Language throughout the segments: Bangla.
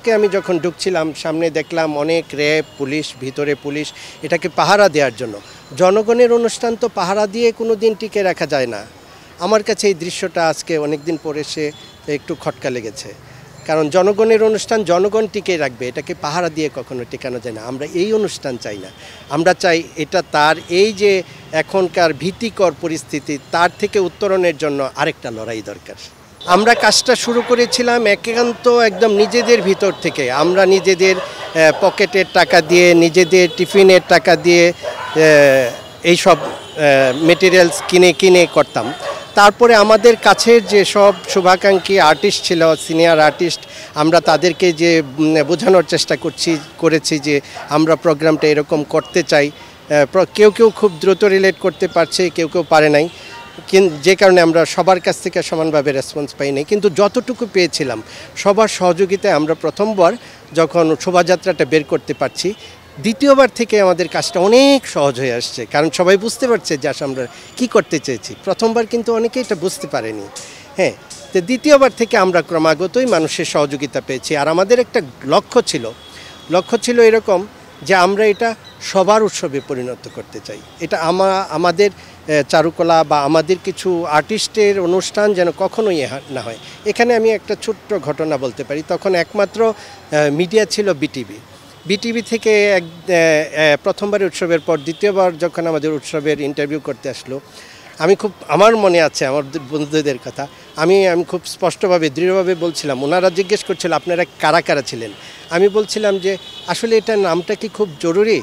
আজকে আমি যখন ঢুকছিলাম সামনে দেখলাম অনেক র্যাব পুলিশ, ভিতরে পুলিশ, এটাকে পাহারা দেওয়ার জন্য। জনগণের অনুষ্ঠান তো পাহারা দিয়ে কোনো দিন টিকে রাখা যায় না। আমার কাছে এই দৃশ্যটা আজকে অনেক দিন পরে এসে একটু খটকা লেগেছে, কারণ জনগণের অনুষ্ঠান জনগণ টিকে রাখবে, এটাকে পাহারা দিয়ে কখনো টেকানো যায় না। আমরা এই অনুষ্ঠান চাই না, আমরা চাই এটা তার এই যে এখনকার ভীতিকর পরিস্থিতি তার থেকে উত্তরণের জন্য আরেকটা লড়াই দরকার। আমরা কাজটা শুরু করেছিলাম একান্ত একদম নিজেদের ভিতর থেকে। আমরা নিজেদের পকেটের টাকা দিয়ে, নিজেদের টিফিনের টাকা দিয়ে এইসব মেটেরিয়ালস কিনে করতাম। তারপরে আমাদের কাছের যে সব শুভাকাঙ্ক্ষী আর্টিস্ট ছিল, সিনিয়র আর্টিস্ট, আমরা তাদেরকে যে বোঝানোর চেষ্টা করেছি যে আমরা প্রোগ্রামটা এরকম করতে চাই। কেউ খুব দ্রুত রিলেট করতে পারছে, কেউ পারে নাই, যে কারণে আমরা সবার কাছ থেকে সমানভাবে রেসপন্স পাইনি। কিন্তু যতটুকু পেয়েছিলাম সবার সহযোগিতায় আমরা প্রথমবার যখন শোভাযাত্রাটা বের করতে পারছি, দ্বিতীয়বার থেকে আমাদের কাজটা অনেক সহজ হয়ে আসছে, কারণ সবাই বুঝতে পারছে যে আমরা কী করতে চেয়েছি। প্রথমবার কিন্তু অনেকেই এটা বুঝতে পারেনি। হ্যাঁ, তো দ্বিতীয়বার থেকে আমরা ক্রমাগতই মানুষের সহযোগিতা পেয়েছি। আর আমাদের একটা লক্ষ্য ছিল এরকম যে আমরা এটা সবার উৎসবে পরিণত করতে চাই। এটা আমাদের চারুকলা বা আমাদের কিছু আর্টিস্টের অনুষ্ঠান যেন কখনোই না হয়। এখানে আমি একটা ছোট্ট ঘটনা বলতে পারি। তখন একমাত্র মিডিয়া ছিল বিটিভি থেকে প্রথমবার উৎসবের পর দ্বিতীয়বার যখন আমাদের উৎসবের ইন্টারভিউ করতে আসলো, আমার মনে আছে আমার বন্ধুদের কথা, আমি খুব স্পষ্টভাবে দৃঢ়ভাবে বলছিলাম। ওনারা জিজ্ঞেস করছিল আপনারা কারা কারা ছিলেন। আমি বলছিলাম যে আসলে এটার নামটা কি খুব জরুরি?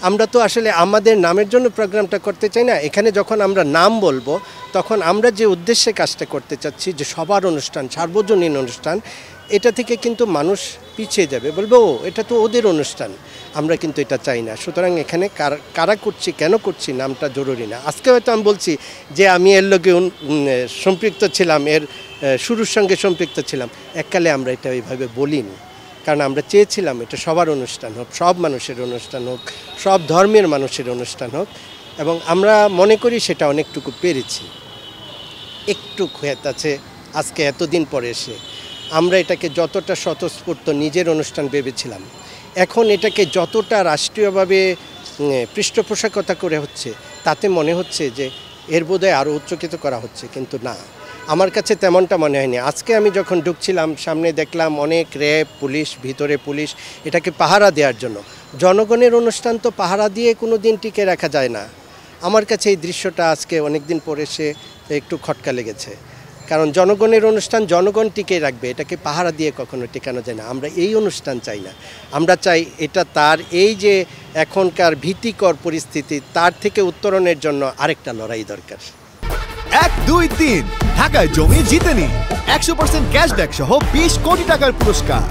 আমরা তো আসলে আমাদের নামের জন্য প্রোগ্রামটা করতে চাই না। এখানে যখন আমরা নাম বলবো তখন আমরা যে উদ্দেশ্যে কাজটা করতে চাচ্ছি, যে সবার অনুষ্ঠান, সার্বজনীন অনুষ্ঠান, এটা থেকে কিন্তু মানুষ পিছিয়ে যাবে, বলবো ও এটা তো ওদের অনুষ্ঠান। আমরা কিন্তু এটা চাই না। সুতরাং এখানে কারা করছি, কেন করছি, নামটা জরুরি না। আজকে হয়তো আমি বলছি যে আমি এর লগে সম্পৃক্ত ছিলাম, এর শুরুর সঙ্গে সম্পৃক্ত ছিলাম। এককালে আমরা এটা এইভাবে বলিনি, কারণ আমরা চেয়েছিলাম এটা সবার অনুষ্ঠান হোক, সব মানুষের অনুষ্ঠান হোক, সব ধর্মের মানুষের অনুষ্ঠান হোক, এবং আমরা মনে করি সেটা অনেকটুকু পেরেছি। একটু ক্ষেত আছে আজকে এতদিন পরে এসে আমরা এটাকে যতটা স্বতঃস্ফূর্ত নিজের অনুষ্ঠান ভেবেছিলাম, এখন এটাকে যতটা রাষ্ট্রীয়ভাবে পৃষ্ঠপোষকতা করে হচ্ছে, তাতে মনে হচ্ছে যে এর বোধহয় আরও উচ্চকিত করা হচ্ছে, কিন্তু না, আমার কাছে তেমনটা মনে হয়নি। আজকে আমি যখন ঢুকছিলাম সামনে দেখলাম অনেক র্যাব পুলিশ, ভিতরে পুলিশ, এটাকে পাহারা দেওয়ার জন্য। জনগণের অনুষ্ঠান তো পাহারা দিয়ে কোনো দিন টিকে রাখা যায় না। আমার কাছে এই দৃশ্যটা আজকে অনেক দিন পরে এসে একটু খটকা লেগেছে, কারণ জনগণের অনুষ্ঠান জনগণ টিকে রাখবে, এটাকে পাহারা দিয়ে কখনো টেকানো যায় না। আমরা এই অনুষ্ঠান চাই না, আমরা চাই এটা তার এই যে এখনকার ভীতিকর পরিস্থিতি তার থেকে উত্তরণের জন্য আরেকটা লড়াই দরকার। 1, 2, 3 ঢাকায় জমি জিতে নিন 100% ক্যাশব্যাক সহ 20 কোটি টাকার পুরস্কার।